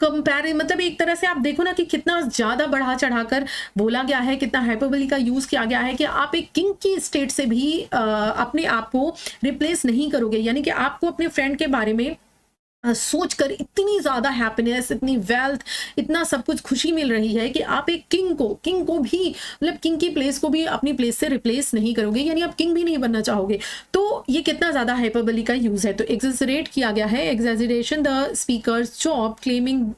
कंपेयर, मतलब एक तरह से आप देखो ना कि कितना ज्यादा बढ़ा चढ़ाकर बोला गया है, कितना हाइपरबोली का यूज किया गया है कि आप एक किंग की स्टेट से भी अपने आप को रिप्लेस नहीं करोगे, यानी कि आपको अपने फ्रेंड के बारे में सोचकर इतनी ज्यादा हैप्पीनेस, इतनी वेल्थ, इतना सब कुछ खुशी मिल रही है कि आप एक किंग को भी, मतलब किंग की प्लेस को भी अपनी प्लेस से रिप्लेस नहीं करोगे, यानी आप किंग भी नहीं बनना चाहोगे। तो ये कितना ज्यादा हाइपरबोली का यूज है। तो एग्जैजरेट किया गया है, exaggeration the speakers job claiming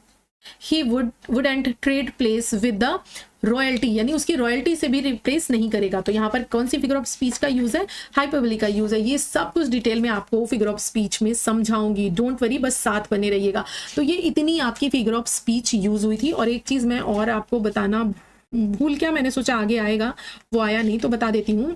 he wouldn't trade place with the royalty, यानी उसकी रॉयल्टी से भी रिप्लेस नहीं करेगा। तो यहाँ पर कौन सी फिगर ऑफ स्पीच का यूज है, हाइपरबोली का यूज है। ये सब कुछ डिटेल में आपको फिगर ऑफ स्पीच में समझाऊंगी, डोंट वरी, बस साथ बने रहिएगा। तो ये इतनी आपकी फिगर ऑफ स्पीच यूज हुई थी। और एक चीज मैं और आपको बताना भूल गया, मैंने सोचा आगे आएगा, वो आया नहीं, तो बता देती हूँ।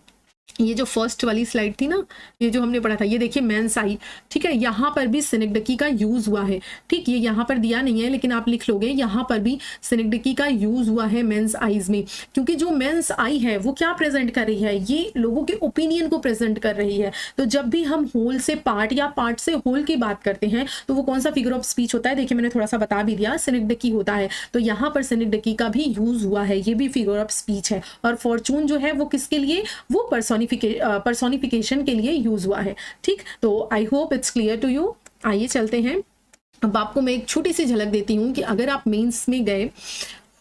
ये जो फर्स्ट वाली स्लाइड थी ना, ये जो हमने पढ़ा था, ये देखिए मेंस आई, ठीक है, यहाँ पर भी सिनेक्डकी का यूज हुआ है, ठीक, ये यहाँ पर दिया नहीं है लेकिन आप लिख लोगे, यहाँ पर भी सिनेक्डकी का यूज हुआ है मेंस आईज में, क्योंकि जो मेंस आई है वो क्या प्रेजेंट कर रही है, ये लोगों के ओपिनियन को प्रेजेंट कर रही है। तो जब भी हम होल से पार्ट या पार्ट से होल की बात करते हैं तो वो कौन सा फिगर ऑफ स्पीच होता है, देखिए मैंने थोड़ा सा बता भी दिया, सिनेक्डकी होता है। तो यहाँ पर सिनेक्डकी का भी यूज हुआ है, ये भी फिगर ऑफ स्पीच है। और फॉर्चून जो है वो किसके लिए, वो पर्सोनिफिकेशन के लिए यूज हुआ है, ठीक। तो I hope it's clear to you. आइए चलते हैं, अब आपको मैं एक छोटी सी झलक देती हूँ कि अगर आप मेंस में गए,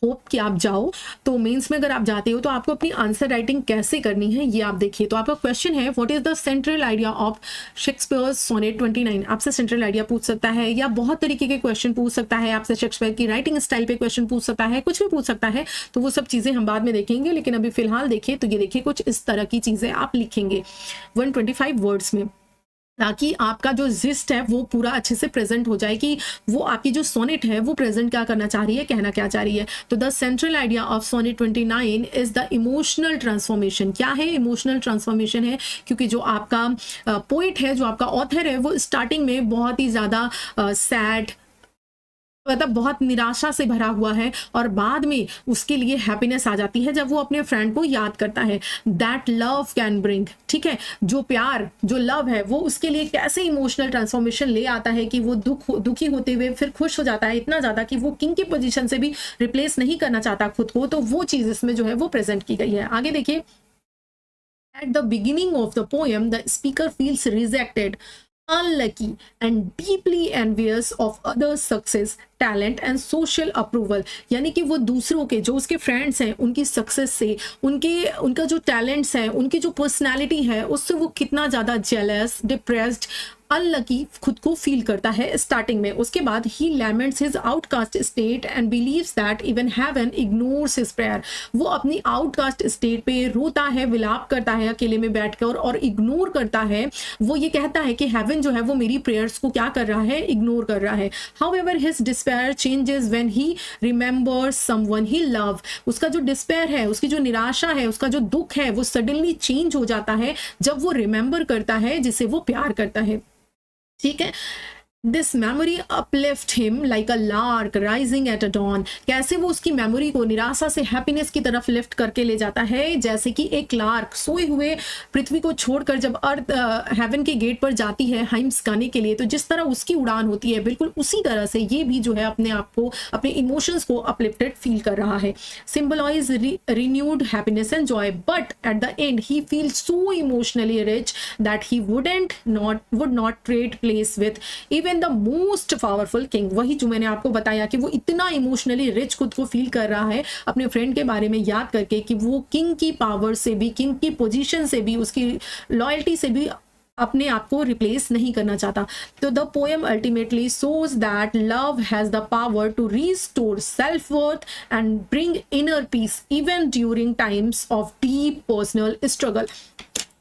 होप कि आप जाओ, तो मेंस में अगर आप जाते हो तो आपको अपनी आंसर राइटिंग कैसे करनी है ये आप देखिए। तो आपका क्वेश्चन है, what is the central idea of Shakespeare's sonnet 29। आपसे सेंट्रल आइडिया पूछ सकता है, या बहुत तरीके के क्वेश्चन पूछ सकता है आपसे, शेक्सपियर की राइटिंग स्टाइल पे क्वेश्चन पूछ सकता है, कुछ भी पूछ सकता है। तो वो सब चीजें हम बाद में देखेंगे, लेकिन अभी फिलहाल देखिए, तो ये देखिए कुछ इस तरह की चीजें आप लिखेंगे 125 वर्ड्स में, ताकि आपका जो जिस्ट है वो पूरा अच्छे से प्रेजेंट हो जाए कि वो आपकी जो सोनेट है वो प्रेजेंट क्या करना चाह रही है, कहना क्या चाह रही है। तो the central idea of sonnet 29 is the emotional transformation. क्या है, इमोशनल ट्रांसफॉर्मेशन है, क्योंकि जो आपका पोइट है, जो आपका ऑथर है, वो स्टार्टिंग में बहुत ही ज्यादा सैड, मतलब बहुत निराशा से भरा हुआ है, और बाद में उसके लिए हैप्पीनेस आ जाती है जब वो अपने फ्रेंड को याद करता है। दैट लव कैन ब्रिंग, ठीक है, जो प्यार, जो लव है, वो उसके लिए कैसे इमोशनल ट्रांसफॉर्मेशन ले आता है कि वो दुखी होते हुए फिर खुश हो जाता है, इतना ज्यादा कि वो किंग की पोजीशन से भी रिप्लेस नहीं करना चाहता खुद को। तो वो चीज इसमें जो है वो प्रेजेंट की गई है। आगे देखिए, at the beginning of the poem the speaker feels rejected, unlucky and deeply envious of others' success, talent and social approval, यानी कि वो दूसरों के, जो उसके फ्रेंड्स हैं, उनकी सक्सेस से, उनका जो टैलेंट्स है, उनकी जो पर्सनालिटी है, उससे वो कितना ज़्यादा जेलस, डिप्रेस्ड, अनलकी खुद को फील करता है स्टार्टिंग में। उसके बाद ही laments his outcast state and believes that even heaven ignores his prayer. वो अपनी आउटकास्ट स्टेट पे रोता है, विलाप करता है अकेले में बैठकर और इग्नोर करता है। वो ये कहता है कि हेवन जो है वो मेरी प्रेयर्स को क्या कर रहा है, इग्नोर कर रहा है। However his despair changes when he remembers someone he love. उसका जो डिस्पेयर है, उसकी जो निराशा है, उसका जो दुख है, वो सडनली चेंज हो जाता है जब वो रिमेंबर करता है जिसे वो प्यार करता है, ठीक है। This memory uplift him like a lark rising at a dawn. कैसे वो उसकी मेमोरी को निराशा से हैप्पीनेस की तरफ लिफ्ट करके ले जाता है, जैसे कि एक लार्क सोए हुए पृथ्वी को छोड़कर जब अर्थ हेवन के गेट पर जाती है हाइम्स गाने के लिए, तो जिस तरह उसकी उड़ान होती है बिल्कुल उसी तरह से ये भी जो है अपने आप को, अपने इमोशंस को अपलिफ्टेड फील कर रहा है। Symbolise renewed happiness and joy, but at the end he feels so emotionally rich that he would not trade place with even the most powerful king. वही जो मैंने आपको बताया कि वो इतना इमोशनली रिच खुद को फील कर रहा है अपने फ्रेंड के बारे में याद करके कि वो किंग की पावर से भी, किंग की पोजीशन से भी, उसकी लॉयल्टी से भी अपने आप को रिप्लेस नहीं करना चाहता। तो the poem ultimately shows that love has the power to restore self worth and bring inner peace even during times of deep personal struggle.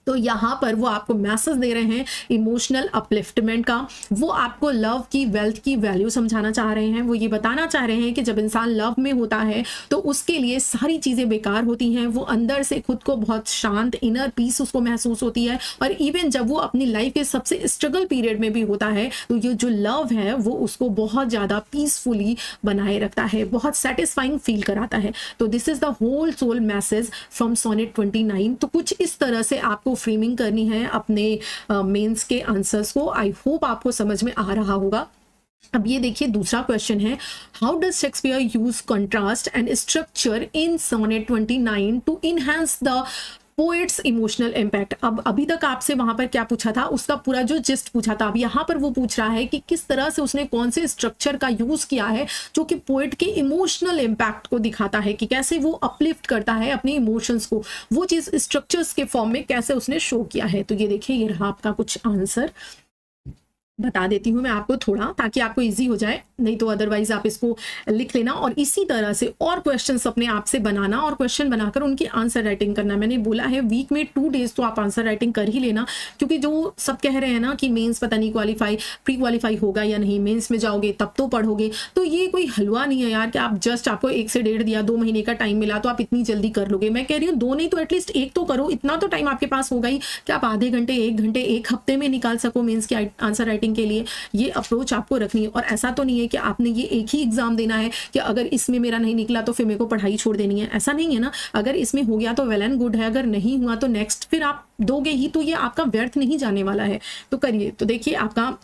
तो यहाँ पर वो आपको मैसेज दे रहे हैं इमोशनल अपलिफ्टमेंट का। वो आपको लव की, वेल्थ की वैल्यू समझाना चाह रहे हैं। वो ये बताना चाह रहे हैं कि जब इंसान लव में होता है तो उसके लिए सारी चीज़ें बेकार होती हैं। वो अंदर से खुद को बहुत शांत, इनर पीस उसको महसूस होती है। और इवन जब वो अपनी लाइफ के सबसे स्ट्रगल पीरियड में भी होता है तो ये जो लव है वो उसको बहुत ज़्यादा पीसफुली बनाए रखता है, बहुत सेटिस्फाइंग फील कराता है। तो this is the whole soul message from sonnet 29। तो कुछ इस तरह से आपको फ्रेमिंग करनी है अपने मेंस के आंसर्स को। आई होप आपको समझ में आ रहा होगा। अब ये देखिए दूसरा क्वेश्चन है, how does Shakespeare use contrast and structure in sonnet 29 to enhance the poet's emotional impact. अब अभी तक आपसे वहां पर क्या पूछा था, उसका पूरा जो जिस्ट पूछा था। अब यहाँ पर वो पूछ रहा है कि किस तरह से उसने कौन से स्ट्रक्चर का यूज किया है जो कि पोएट के इमोशनल इम्पैक्ट को दिखाता है, कि कैसे वो अपलिफ्ट करता है अपने इमोशंस को, वो चीज स्ट्रक्चर्स के फॉर्म में कैसे उसने शो किया है। तो ये देखिए, ये रहा आपका कुछ आंसर। बता देती हूँ मैं आपको थोड़ा, ताकि आपको इजी हो जाए, नहीं तो अदरवाइज आप इसको लिख लेना और इसी तरह से और क्वेश्चंस अपने आप से बनाना और क्वेश्चन बनाकर उनकी आंसर राइटिंग करना। मैंने बोला है वीक में 2 डेज तो आप आंसर राइटिंग कर ही लेना, क्योंकि जो सब कह रहे हैं ना कि मेंस पता नहीं क्वालिफाई, प्री क्वालिफाई होगा या नहीं, मेंस में जाओगे तब तो पढ़ोगे। तो ये कोई हलवा नहीं है यार कि आप जस्ट, आपको 1 से 1.5 दिया, 2 महीने का टाइम मिला तो आप इतनी जल्दी कर लोगे। मैं कह रही हूँ 2 नहीं तो एटलीस्ट 1 तो करो। इतना तो टाइम आपके पास होगा ही कि आप आधे घंटे, 1 घंटे, 1 हफ्ते में निकाल सको मेंस की आंसर राइटिंग के लिए। ये अप्रोच आपको रखनी है। और ऐसा तो नहीं है कि आपने ये एक ही एग्जाम देना है कि अगर इसमें मेरा नहीं निकला तो फिर मेरे को पढ़ाई छोड़ देनी है, ऐसा नहीं है ना। अगर इसमें हो गया तो वेल एंड गुड है, अगर नहीं हुआ तो नेक्स्ट फिर आप दोगे ही, तो ये आपका व्यर्थ नहीं जाने वाला है। तो करिए। तो देखिए आपका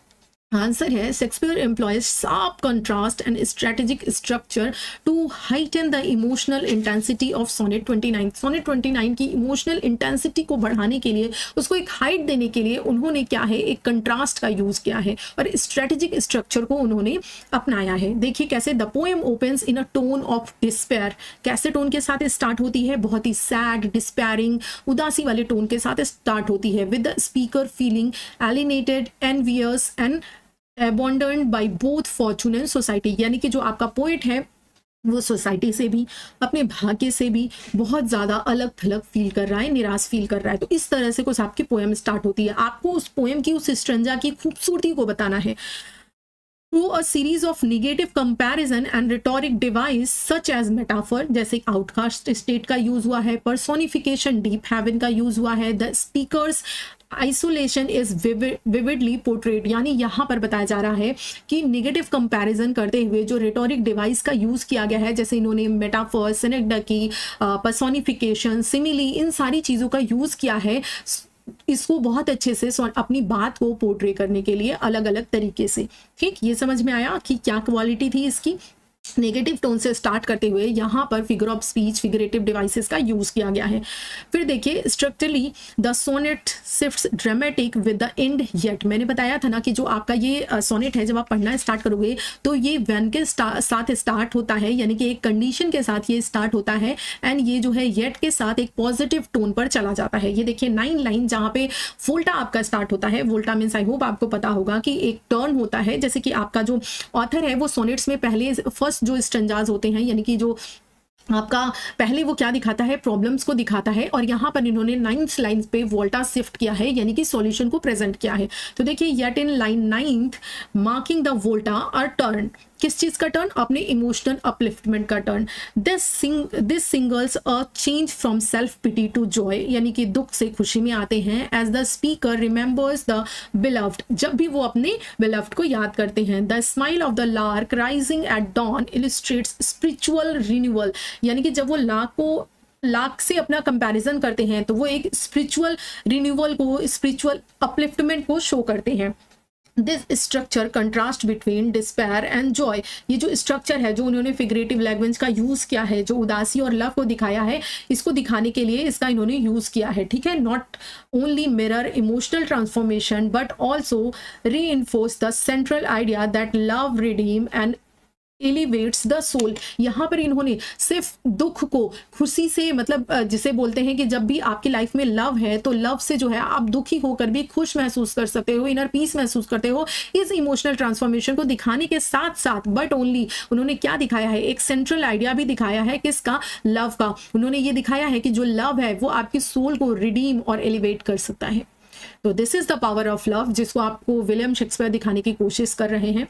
आंसर है, Shakespeare employs sharp contrast and strategic structure to heighten the emotional intensity of sonnet 29। Sonnet 29 की इमोशनल इंटेंसिटी को बढ़ाने के लिए, उसको एक हाइट देने के लिए उन्होंने क्या है, एक कंट्रास्ट का यूज किया है और स्ट्रेटेजिक स्ट्रक्चर को उन्होंने अपनाया है। देखिए कैसे, the poem opens in a tone of despair. कैसे टोन के साथ स्टार्ट होती है, बहुत ही सैड, डिस्पेयरिंग, उदासी वाले टोन के साथ स्टार्ट होती है। With the speaker feeling alienated, envious and abandoned by both fortune and society। यानी कि जो आपका पोएट है वो सोसाइटी से भी, अपने भाग्य से भी बहुत ज्यादा अलग थलग फील कर रहा है, निराश फील कर रहा है। तो इस तरह से कुछ आपकी पोएम स्टार्ट होती है। आपको उस पोएम की, उस स्ट्रंजा की खूबसूरती को बताना है। Through a series of negative comparison and rhetoric device such as metaphor, जैसे आउटकास्ट स्टेट का यूज हुआ है, पर्सोनिफिकेशन, डीप हेवन का यूज हुआ है, the speakers isolation is vividly portrait. यानी यहाँ पर बताया जा रहा है कि नेगेटिव कंपैरिजन करते हुए जो रेटोरिक डिवाइस का यूज किया गया है, जैसे इन्होंने मेटाफर, सिनेक्डकी, पर्सोनिफिकेशन, सिमिली, इन सारी चीजों का यूज किया है इसको बहुत अच्छे से अपनी बात को पोर्ट्रे करने के लिए अलग अलग तरीके से। ठीक, ये समझ में आया कि क्या क्वालिटी थी इसकी। नेगेटिव टोन से स्टार्ट करते हुए यहाँ पर figure of speech, figurative devices का यूज किया गया है। फिर देखिए, structurally the sonnet shifts dramatic with the end yet. मैंने बताया था ना कि जो आपका ये सोनेट है, जब आप पढ़ना स्टार्ट करोगे तो ये व्हेन के साथ स्टार्ट होता है, यानी कि एक कंडीशन के साथ ये स्टार्ट होता है, एंड ये जो है येट के साथ एक पॉजिटिव टोन पर चला जाता है। ये देखिए 9 लाइन जहाँ पे वोल्टा आपका स्टार्ट होता है। वोल्टा मीन्स, आई होप आपको पता होगा कि एक टर्न होता है, जैसे कि आपका जो ऑथर है वो सोनेट्स में पहले फर्स्ट जो स्टंजाज होते हैं, यानी कि जो आपका पहले वो क्या दिखाता है, प्रॉब्लम्स को दिखाता है, और यहाँ पर इन्होंने 9th लाइन पे वोल्टा शिफ्ट किया है, यानी कि सॉल्यूशन को प्रेजेंट किया है। तो देखिए, yet in line 9th marking the volta a turn किस चीज का टर्न? अपने इमोशनल अपलिफ्टमेंट का turn. This signals a change from self pity to joy, यानी कि दुख से खुशी में आते हैं। As the speaker remembers the beloved, जब भी वो अपने बिलव्ड को याद करते हैं। The smile of the lark rising at dawn illustrates spiritual renewal, यानी कि जब वो लार्क से अपना कंपैरिजन करते हैं तो वो एक स्पिरिचुअल रिन्यूअल को, स्पिरिचुअल अपलिफ्टमेंट को शो करते हैं। This structure contrast between despair and Joy, ये जो स्ट्रक्चर है जो उन्होंने फिगरेटिव लैंग्वेज का यूज किया है, जो उदासी और लव को दिखाया है, इसको दिखाने के लिए इसका इन्होंने यूज किया है। ठीक है, not only mirror emotional transformation but also reinforce the central idea that love redeem and elevates the soul. यहाँ पर इन्होंने सिर्फ दुख को खुशी से, मतलब जिसे बोलते हैं कि जब भी आपकी लाइफ में लव है तो लव से जो है आप दुखी होकर भी खुश महसूस कर सकते हो, इनर पीस महसूस करते हो। इस इमोशनल ट्रांसफॉर्मेशन को दिखाने के साथ साथ बट ओनली उन्होंने क्या दिखाया है, एक सेंट्रल आइडिया भी दिखाया है, किसका? लव का। उन्होंने ये दिखाया है कि जो लव है वो आपकी सोल को रिडीम और एलिवेट कर सकता है। तो this is the power of love, जिसको आपको विलियम शेक्सपियर दिखाने की कोशिश कर रहे हैं।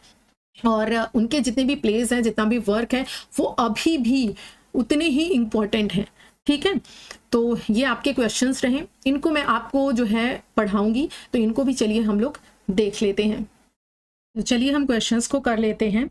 और उनके जितने भी प्लेज हैं, जितना भी वर्क है, वो अभी भी उतने ही इम्पोर्टेंट हैं। ठीक है, तो ये आपके क्वेश्चंस रहे, इनको मैं आपको जो है पढ़ाऊंगी, तो इनको भी चलिए हम लोग देख लेते हैं। तो चलिए हम क्वेश्चंस को कर लेते हैं।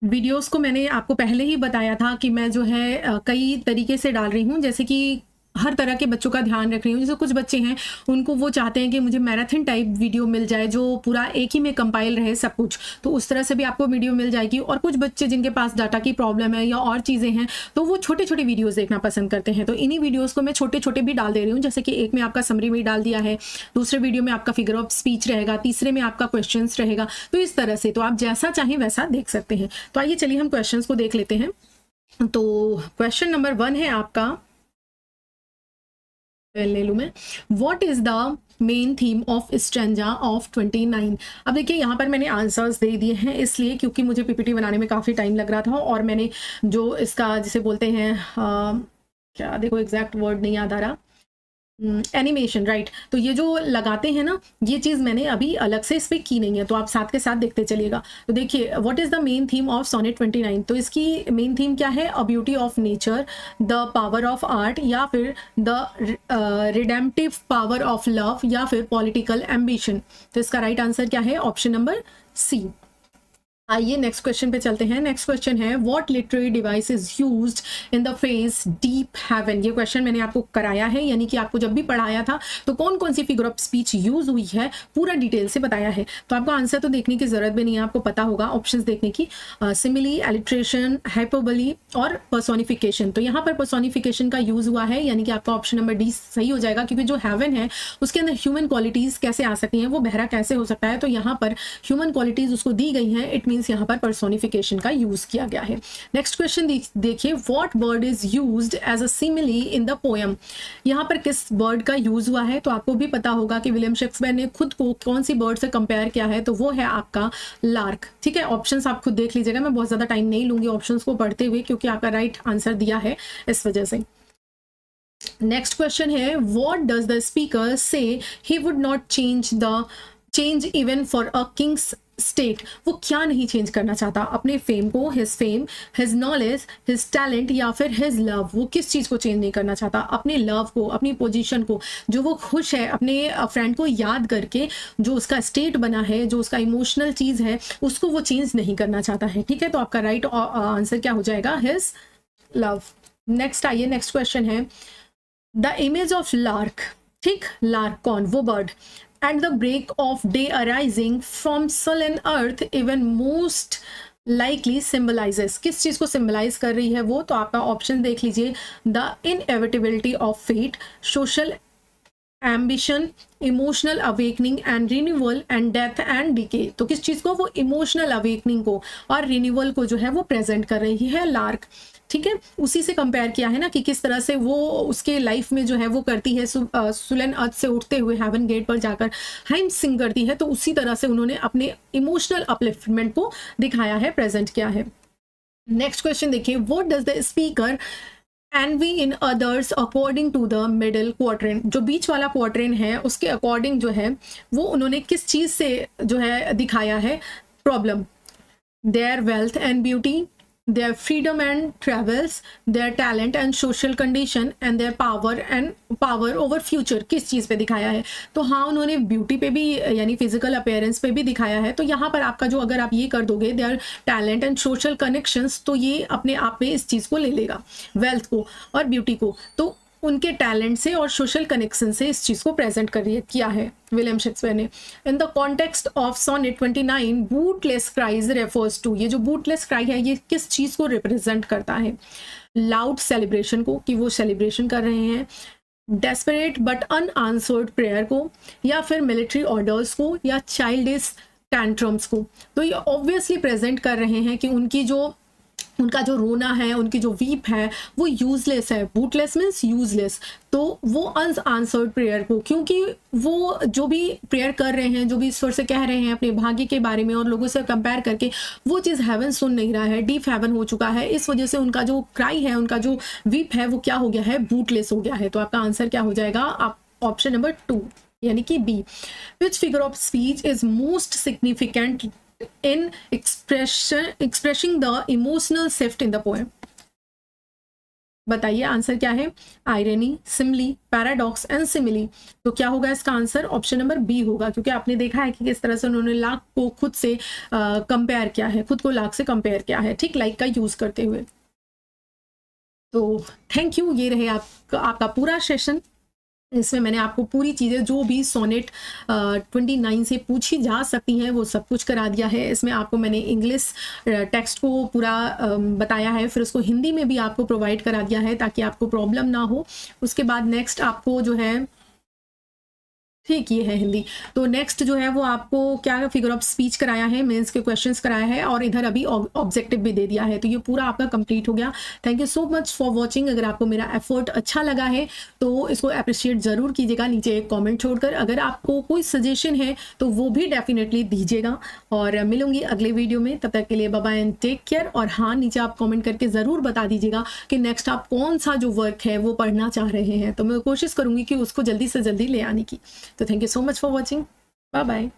वीडियोस को मैंने आपको पहले ही बताया था कि मैं जो है कई तरीके से डाल रही हूँ, जैसे कि हर तरह के बच्चों का ध्यान रख रही हूँ। जैसे कुछ बच्चे हैं उनको वो चाहते हैं कि मुझे मैराथन टाइप वीडियो मिल जाए जो पूरा एक ही में कंपाइल रहे सब कुछ, तो उस तरह से भी आपको वीडियो मिल जाएगी। और कुछ बच्चे जिनके पास डाटा की प्रॉब्लम है या और चीज़ें हैं तो वो छोटे छोटे वीडियोस देखना पसंद करते हैं, तो इन्हीं वीडियोज़ को मैं छोटे छोटे भी डाल दे रही हूँ। जैसे कि एक में आपका समरी में डाल दिया है, दूसरे वीडियो में आपका फिगर ऑफ स्पीच रहेगा, तीसरे में आपका क्वेश्चन रहेगा। तो इस तरह से तो आप जैसा चाहें वैसा देख सकते हैं। तो आइए चलिए हम क्वेश्चन को देख लेते हैं। तो क्वेश्चन नंबर 1 है आपका, ले लूँ मैं, what is the main theme of stanza of 29। अब देखिए यहाँ पर मैंने आंसर्स दे दिए हैं, इसलिए क्योंकि मुझे पीपीटी बनाने में काफ़ी टाइम लग रहा था और मैंने जो इसका जिसे बोलते हैं क्या, देखो एग्जैक्ट वर्ड नहीं याद आ रहा, एनिमेशन, राइट। तो ये जो लगाते हैं ना, ये चीज़ मैंने अभी अलग से इस पर की नहीं है, तो आप साथ के साथ देखते चलिएगा। तो देखिए, what is the main theme of sonnet 29, तो इसकी मेन थीम क्या है? A beauty of nature, the power of art, या फिर the redemptive power of love, या फिर पॉलिटिकल एम्बिशन। तो इसका राइट आंसर क्या है? Option number C. आइए नेक्स्ट क्वेश्चन पे चलते हैं। नेक्स्ट क्वेश्चन है, what literary device is used in the phrase deep heaven. ये क्वेश्चन मैंने आपको कराया है, यानी कि आपको जब भी पढ़ाया था तो कौन कौन सी फिगर ऑफ स्पीच यूज हुई है पूरा डिटेल से बताया है। तो आपको आंसर तो देखने की जरूरत भी नहीं है, आपको पता होगा ऑप्शंस देखने की, सिमिली, एलिट्रेशन, हाइपरबोली और पर्सोनिफिकेशन। तो यहाँ पर पर्सोनिफिकेशन का यूज हुआ है, यानी कि आपका ऑप्शन नंबर डी सही हो जाएगा, क्योंकि जो हेवन है उसके अंदर ह्यूमन क्वालिटीज कैसे आ सकती हैं, वो बहरा कैसे हो सकता है, तो यहाँ पर ह्यूमन क्वालिटीज उसको दी गई हैं। इट मीन यहाँ पर पर्सोनिफिकेशन का यूज किया गया है। नेक्स्ट क्वेश्चन देखिए, what word is used as a simile in the poem. यहाँ पर किस वर्ड का यूज हुआ है, तो आपको भी पता होगा कि विलियम शेक्सपियर ने खुद को कौन सी बर्ड से कंपेयर किया है, तो वो है आपका लार्क। ठीक है, ऑप्शंस आप खुद देख लीजिएगा, मैं बहुत ज्यादा टाइम नहीं लूंगी ऑप्शंस को पढ़ते हुए, क्योंकि आपका राइट आंसर दिया है इस वजह से। नेक्स्ट क्वेश्चन है, व्हाट डज द स्पीकर से ही would not change even for a Kings state. वो क्या नहीं चेंज करना चाहता? अपने फेम को, हिज नॉलेज, हिज टैलेंट, या फिर हिज लव। वो किस चीज को चेंज नहीं करना चाहता? अपने लव को, अपनी पोजीशन को, जो वो खुश है अपने फ्रेंड को याद करके, जो उसका स्टेट बना है, जो उसका इमोशनल चीज है, उसको वो चेंज नहीं करना चाहता है। ठीक है, तो आपका राइट आंसर क्या हो जाएगा? His love. नेक्स्ट आइए, नेक्स्ट क्वेश्चन है, द इमेज ऑफ लार्क। ठीक, लार्क कौन? वो bird. And the break of day arising from sun and earth even most likely symbolizes। किस चीज को सिंबलाइज कर रही है वो? तो आपका ऑप्शन देख लीजिए, the inevitability of fate, social ambition, emotional awakening and renewal, and death and decay। तो किस चीज को? वो इमोशनल अवेकनिंग को और रिन्यूअल को जो है वो प्रेजेंट कर रही है लार्क। ठीक है, उसी से कंपेयर किया है ना कि किस तरह से वो उसके लाइफ में जो है वो करती है, सुलन अर्थ से उठते हुए हेवन गेट पर जाकर हाइम सिंग करती है, तो उसी तरह से उन्होंने अपने इमोशनल अपलिफ्टमेंट को दिखाया है, प्रेजेंट किया है। नेक्स्ट क्वेश्चन देखिए, what does the speaker envy in others according to the middle quadrant. जो बीच वाला क्वाड्रेंट है उसके अकॉर्डिंग जो है वो उन्होंने किस चीज से जो है दिखाया है problem. their wealth and beauty, their freedom and travels, their talent and social condition, and their power over future। किस चीज़ पे दिखाया है? तो हाँ, उन्होंने ब्यूटी पे भी यानी फिजिकल अपीयरेंस पे भी दिखाया है। तो यहाँ पर आपका जो अगर आप ये कर दोगे their talent and social connections, तो ये अपने आप में इस चीज़ को ले लेगा, वेल्थ को और ब्यूटी को। तो उनके टैलेंट से और सोशल कनेक्शन से इस चीज़ को प्रेजेंट किया है विलियम शेक्सपियर ने। In the context of sonnet 29, bootless cries refers to, ये जो बूटलेस क्राई है ये किस चीज़ को रिप्रेजेंट करता है? लाउड सेलिब्रेशन को, कि वो सेलिब्रेशन कर रहे हैं, डेस्परेट बट अनआंसर्ड प्रेयर को, या फिर मिलिट्री ऑर्डर्स को, या चाइल्डिश टैंट्रम्स को। तो ये ऑब्वियसली प्रेजेंट कर रहे हैं कि उनका जो रोना है, उनकी जो वीप है वो यूजलेस है। बूटलेस मीन्स यूजलेस। तो वो अनआंसर्ड प्रेयर को, क्योंकि वो जो भी प्रेयर कर रहे हैं, जो भी ईश्वर से कह रहे हैं अपने भाग्य के बारे में और लोगों से कंपेयर करके, वो चीज़ हेवन सुन नहीं रहा है, डीप हेवन हो चुका है। इस वजह से उनका जो क्राई है, उनका जो वीप है वो क्या हो गया है? बूटलेस हो गया है। तो आपका आंसर क्या हो जाएगा? आप ऑप्शन नंबर 2 यानी कि बी। Which figure of speech is most significant in expressing the emotional shift in the poem? बताइए आंसर क्या है? Irony, simile, paradox and simile. तो क्या होगा इसका आंसर? ऑप्शन नंबर बी होगा, क्योंकि आपने देखा है कि किस तरह से उन्होंने लाख को खुद से कंपेयर किया है, खुद को लाख से कंपेयर किया है, ठीक, लाइक का यूज करते हुए। तो थैंक यू, ये रहे आपका पूरा सेशन। इसमें मैंने आपको पूरी चीज़ें जो भी सोनेट 29 से पूछी जा सकती हैं वो सब कुछ करा दिया है। इसमें आपको मैंने इंग्लिश टेक्स्ट को पूरा बताया है, फिर उसको हिंदी में भी आपको प्रोवाइड करा दिया है ताकि आपको प्रॉब्लम ना हो। उसके बाद नेक्स्ट आपको जो है, ठीक, ये है हिंदी। तो नेक्स्ट जो है वो आपको क्या फिगर ऑफ स्पीच कराया है, मेंस के क्वेश्चंस कराया है, और इधर अभी ऑब्जेक्टिव भी दे दिया है। तो ये पूरा आपका कंप्लीट हो गया। Thank you so much for watching. अगर आपको मेरा एफर्ट अच्छा लगा है तो इसको अप्रिशिएट ज़रूर कीजिएगा, नीचे एक कॉमेंट छोड़कर। अगर आपको कोई सजेशन है तो वो भी डेफिनेटली दीजिएगा, और मिलूंगी अगले वीडियो में। तब तक के लिए bye bye and take care. और हाँ, नीचे आप कॉमेंट करके ज़रूर बता दीजिएगा कि नेक्स्ट आप कौन सा जो वर्क है वो पढ़ना चाह रहे हैं, तो मैं कोशिश करूँगी कि उसको जल्दी से जल्दी ले आने की। So thank you so much for watching. Bye bye.